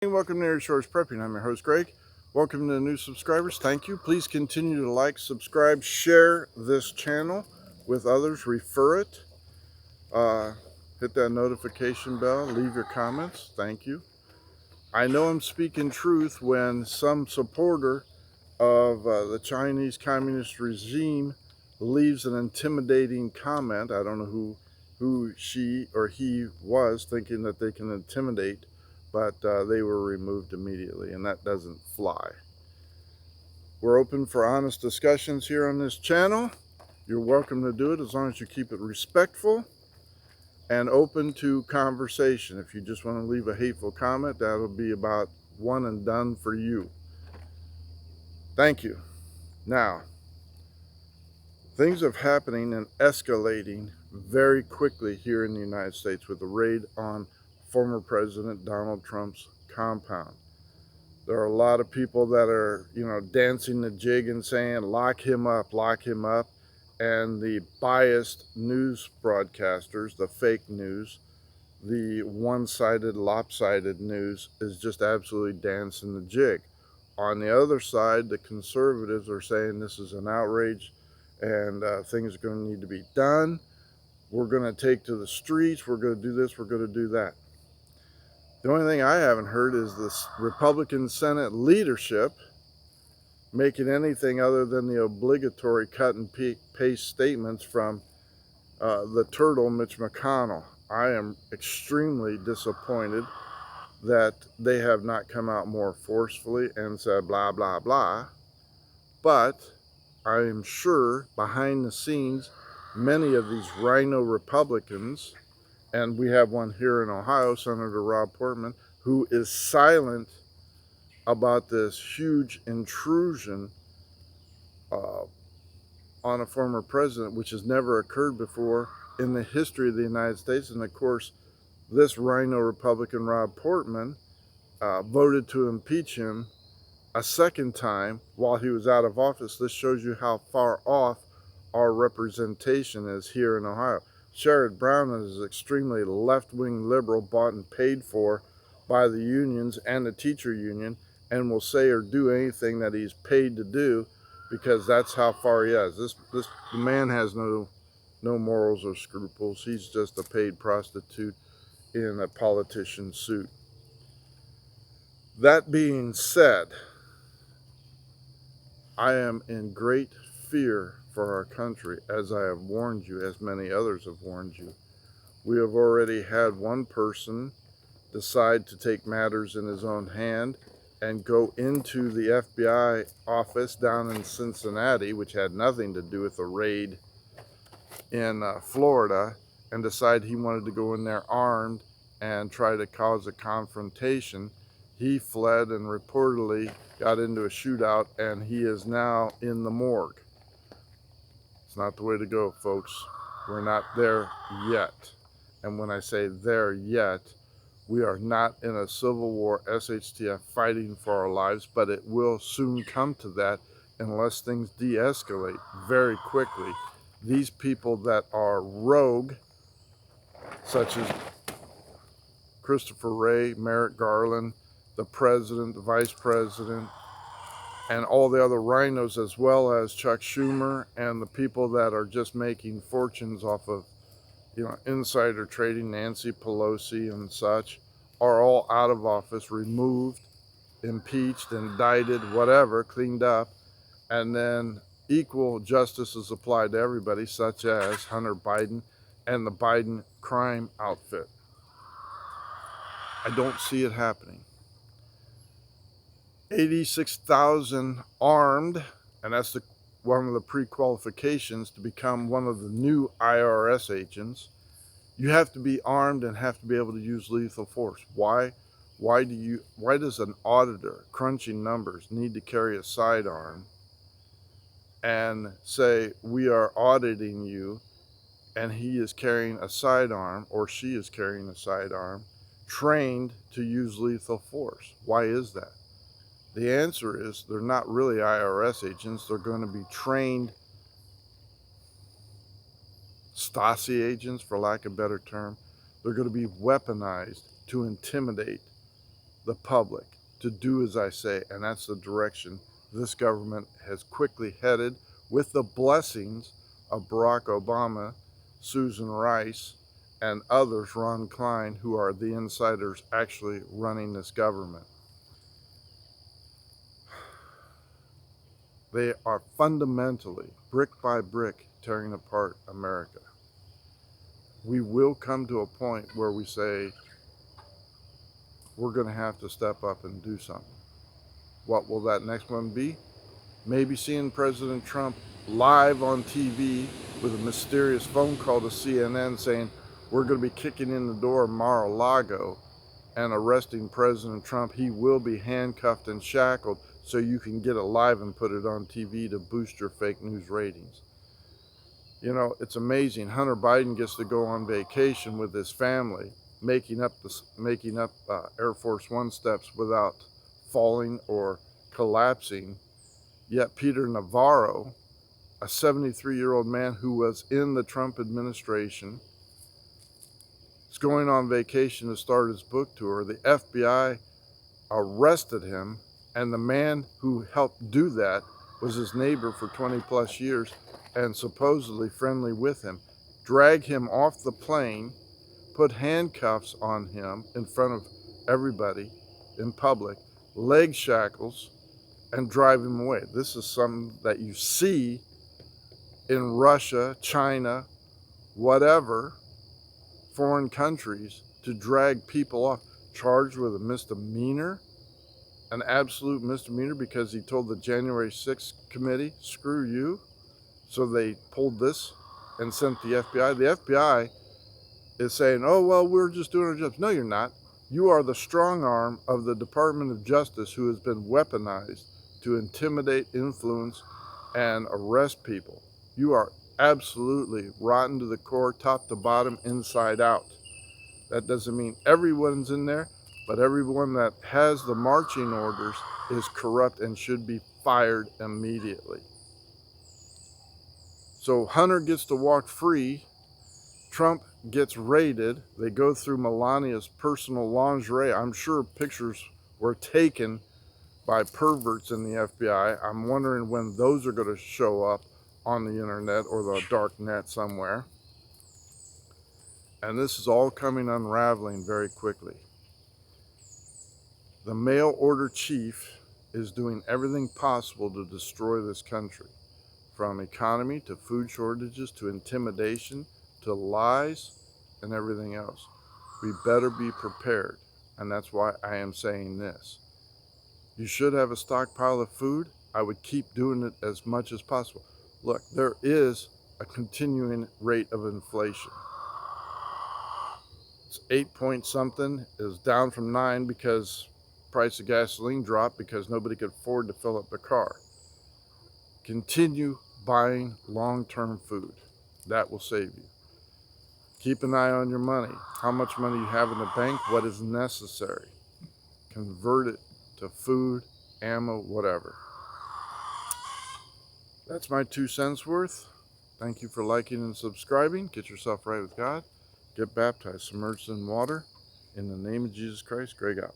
Welcome to Air Shores Prepping. I'm your host, Greg. Welcome to the new subscribers. Thank you. Please continue to like, subscribe, share this channel with others. Refer it. Hit that notification bell. Leave your comments. Thank you. I know I'm speaking truth when some supporter of the Chinese Communist regime leaves an intimidating comment. I don't know who she or he was, thinking that they can intimidate, but they were removed immediately, and that doesn't fly. We're open for honest discussions here on this channel. You're welcome to do it as long as you keep it respectful and open to conversation. If you just want to leave a hateful comment, that'll be about one and done for you. Thank you. Now, things are happening and escalating very quickly here in the United States with the raid on former President Donald Trump's compound. There are a lot of people that are, dancing the jig and saying, lock him up, lock him up. And the biased news broadcasters, the fake news, the one-sided, lopsided news is just absolutely dancing the jig. On the other side, the conservatives are saying this is an outrage and things are going to need to be done. We're going to take to the streets. We're going to do this. We're going to do that. The only thing I haven't heard is this Republican Senate leadership making anything other than the obligatory cut and paste statements from the turtle, Mitch McConnell. I am extremely disappointed that they have not come out more forcefully and said blah, blah, blah. But I am sure behind the scenes, many of these rhino Republicans, and we have one here in Ohio, Senator Rob Portman, who is silent about this huge intrusion on a former president, which has never occurred before in the history of the United States. And of course, this rhino Republican, Rob Portman, voted to impeach him a second time while he was out of office. This shows you how far off our representation is here in Ohio. Sherrod Brown is extremely left-wing liberal, bought and paid for by the unions and the teacher union, and will say or do anything that he's paid to do, because that's how far he is. The man has no morals or scruples. He's just a paid prostitute in a politician's suit. That being said, I am in great fear for our country, as I have warned you, as many others have warned you. We have already had one person decide to take matters in his own hand and go into the FBI office down in Cincinnati, which had nothing to do with the raid in Florida, and decide he wanted to go in there armed and try to cause a confrontation. He fled and reportedly got into a shootout, and he is now in the morgue. It's not the way to go, folks. We're not there yet. And when I say there yet, we are not in a civil war, SHTF, fighting for our lives, but it will soon come to that unless things de-escalate very quickly. These people that are rogue, such as Christopher Wray, Merrick Garland, the president, the vice president, and all the other rhinos, as well as Chuck Schumer and the people that are just making fortunes off of, insider trading, Nancy Pelosi and such, are all out of office, removed, impeached, indicted, whatever, cleaned up, and then equal justice is applied to everybody, such as Hunter Biden and the Biden crime outfit. I don't see it happening. 86,000 armed, and that's one of the pre-qualifications to become one of the new IRS agents. You have to be armed and have to be able to use lethal force. Why does an auditor crunching numbers need to carry a sidearm and say, we are auditing you, and he is carrying a sidearm, or she is carrying a sidearm, trained to use lethal force? Why is that? The answer is they're not really IRS agents. They're going to be trained Stasi agents, for lack of a better term. They're going to be weaponized to intimidate the public to do as I say, and that's the direction this government has quickly headed with the blessings of Barack Obama, Susan Rice, and others, Ron Klein, who are the insiders actually running this government. They are fundamentally, brick by brick, tearing apart America. We will come to a point where we say, we're going to have to step up and do something. What will that next one be? Maybe seeing President Trump live on TV with a mysterious phone call to CNN saying, we're going to be kicking in the door of Mar-a-Lago and arresting President Trump. He will be handcuffed and shackled so you can get it live and put it on TV to boost your fake news ratings. You know, it's amazing. Hunter Biden gets to go on vacation with his family, making up Air Force One steps without falling or collapsing. Yet Peter Navarro, a 73-year-old man who was in the Trump administration, is going on vacation to start his book tour. The FBI arrested him, and the man who helped do that was his neighbor for 20 plus years and supposedly friendly with him. Drag him off the plane, put handcuffs on him in front of everybody in public, leg shackles, and drive him away. This is something that you see in Russia, China, whatever, foreign countries, to drag people off, charged with a misdemeanor, an absolute misdemeanor, because he told the January 6th committee, screw you. So they pulled this and sent the FBI. The FBI is saying, oh, well, we're just doing our jobs. No, you're not. You are the strong arm of the Department of Justice, who has been weaponized to intimidate, influence, and arrest people. You are absolutely rotten to the core, top to bottom, inside out. That doesn't mean everyone's in there, but everyone that has the marching orders is corrupt and should be fired immediately. So Hunter gets to walk free. Trump gets raided. They go through Melania's personal lingerie. I'm sure pictures were taken by perverts in the FBI. I'm wondering when those are going to show up on the internet or the dark net somewhere. And this is all coming unraveling very quickly. The mail order chief is doing everything possible to destroy this country, from economy to food shortages to intimidation to lies and everything else. We better be prepared, and that's why I am saying this. You should have a stockpile of food. I would keep doing it as much as possible. Look, there is a continuing rate of inflation. It's 8 point something, is down from 9 because price of gasoline dropped because nobody could afford to fill up the car. Continue buying long-term food. That will save you. Keep an eye on your money. How much money you have in the bank, what is necessary. Convert it to food, ammo, whatever. That's my 2 cents worth. Thank you for liking and subscribing. Get yourself right with God. Get baptized, submerged in water. In the name of Jesus Christ, Greg out.